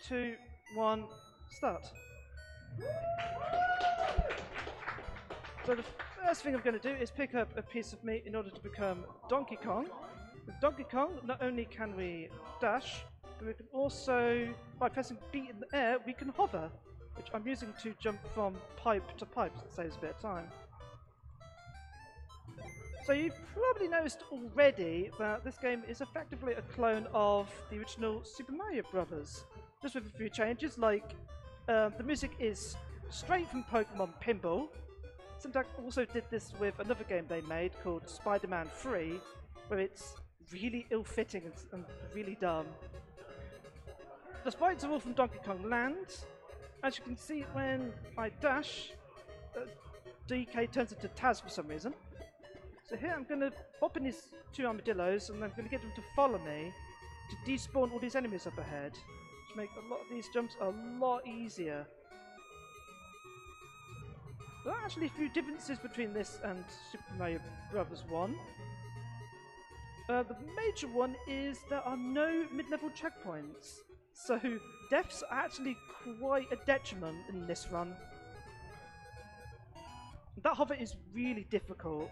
2, 1, start. So the first thing I'm going to do is pick up a piece of meat in order to become Donkey Kong. With Donkey Kong, not only can we dash, but we can also, by pressing B in the air, we can hover, which I'm using to jump from pipe to pipe, so it saves a bit of time. So you've probably noticed already that this game is effectively a clone of the original Super Mario Bros. Just with a few changes, like the music is straight from Pokemon Pinball. Syntac also did this with another game they made called Spider-Man 3, where it's really ill-fitting and really dumb. The sprites are all from Donkey Kong Land. As you can see, when I dash, DK turns into Taz for some reason. So here I'm going to pop in these two armadillos, and I'm going to get them to follow me to despawn all these enemies up ahead, which make a lot of these jumps a lot easier. There are actually a few differences between this and Super Mario Bros. 1. The major one is there are no mid-level checkpoints, so deaths are actually quite a detriment in this run. That hover is really difficult.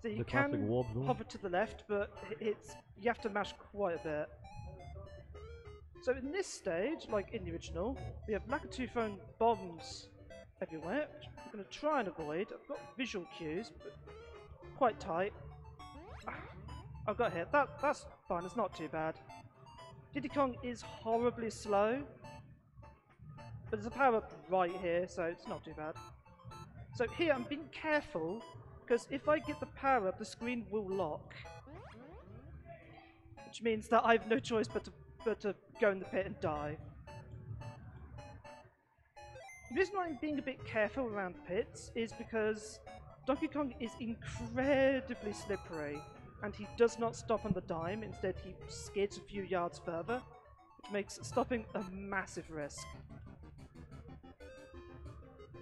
So you can hover to the left, but you have to mash quite a bit. So in this stage, like in the original, we have Lakitu throwing bombs everywhere, which I'm going to try and avoid. I've got visual cues, but quite tight. I've got hit. That's fine, it's not too bad. Diddy Kong is horribly slow, but there's a power-up right here, so it's not too bad. So here I'm being careful, because if I get the power-up, the screen will lock. Which means that I have no choice but to go in the pit and die. The reason why I'm being a bit careful around pits is because Donkey Kong is incredibly slippery, and he does not stop on the dime. Instead, he skids a few yards further, which makes stopping a massive risk.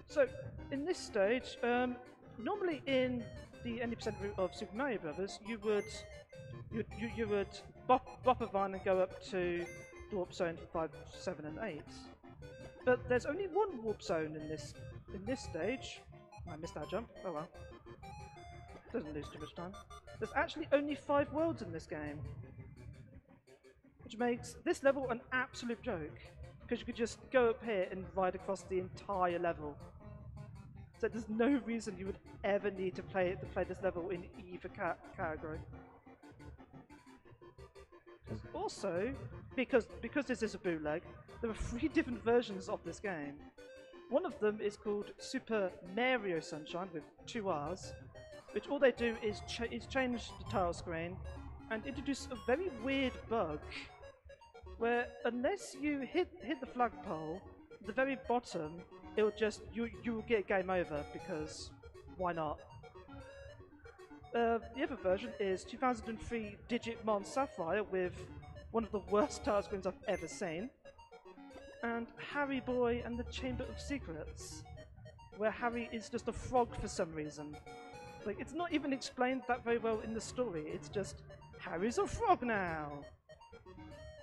So, in this stage, normally in the 80% route of Super Mario Bros., you would bop a vine and go up to the warp zone 5, 7, and 8. But there's only one warp zone in this stage. I missed that jump. Oh well. Doesn't lose too much time. There's actually only 5 worlds in this game, which makes this level an absolute joke, because you could just go up here and ride across the entire level. So there's no reason you would ever need to play this level in either category. Also, because this is a bootleg, there are 3 different versions of this game. One of them is called Super Mario Sunshine with 2 R's, which all they do is change the title screen and introduce a very weird bug where unless you hit the flagpole at the very bottom, it'll just you will get game over, because why not? The other version is 2003 Digimon Sapphire with one of the worst title screens I've ever seen, and Harry Boy and the Chamber of Secrets, where Harry is just a frog for some reason. Like, it's not even explained that very well in the story, it's just, Harry's a frog now!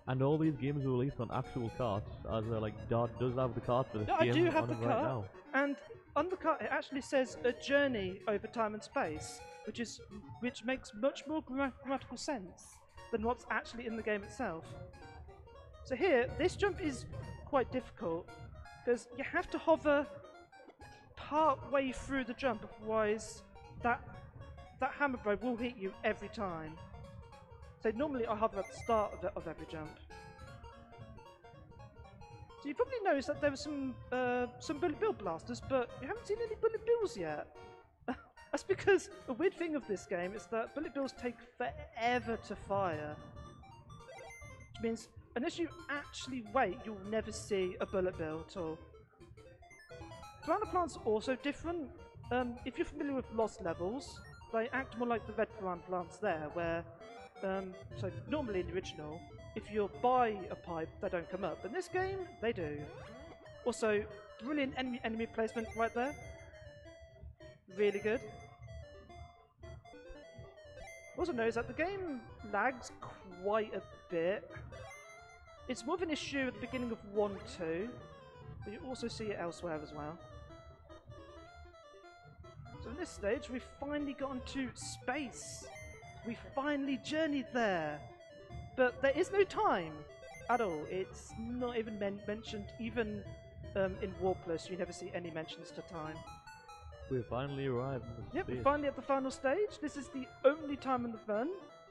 And all these games were released on actual carts, as like Dart does have the cart for this game. I do have the cart, right now. And on the cart it actually says a journey over time and space, which makes much more grammatical sense than what's actually in the game itself. So here, this jump is quite difficult, because you have to hover part way through the jump, otherwise that hammer blow will hit you every time. So normally I hover at the start of every jump. So you probably noticed that there were some bullet bill blasters, but you haven't seen any bullet bills yet. That's because the weird thing of this game is that bullet bills take forever to fire. Which means unless you actually wait, you'll never see a bullet bill at all. Piranha plants are also different. If you're familiar with Lost levels, they act more like the red piranha plants there, where so normally in the original, if you buy a pipe, they don't come up. In this game, they do. Also, brilliant enemy placement right there. Really good. Also notice that the game lags quite a bit. It's more of an issue at the beginning of 1-2, but you also see it elsewhere as well. So in this stage, we've finally gotten to space. We finally journeyed there. But there is no time at all. It's not even mentioned, even in Warp Plus, you never see any mentions to time. We finally arrived in Yep, space. we're finally at the final stage. This is the only time in the run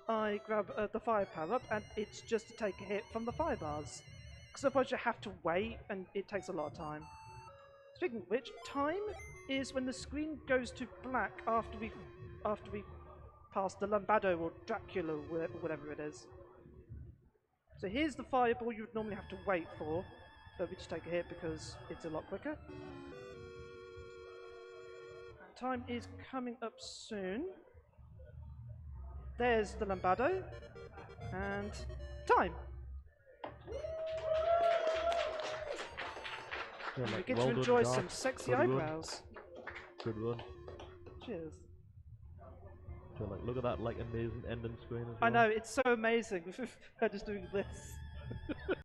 I grab the fire power-up, and it's just to take a hit from the fire bars. Because otherwise you have to wait, and it takes a lot of time. Speaking of which, time is when the screen goes to black after we pass the Lambado or Dracula or whatever it is. So here's the fireball you would normally have to wait for, but we just take a hit because it's a lot quicker. Time is coming up soon. There's the Lambado, and time! Yeah, We like, get well to done, enjoy Dark. some sexy Good run. eyebrows. Good one. Cheers. So, like, look at that, like, amazing ending screen as well. I know, it's so amazing. They're just doing this.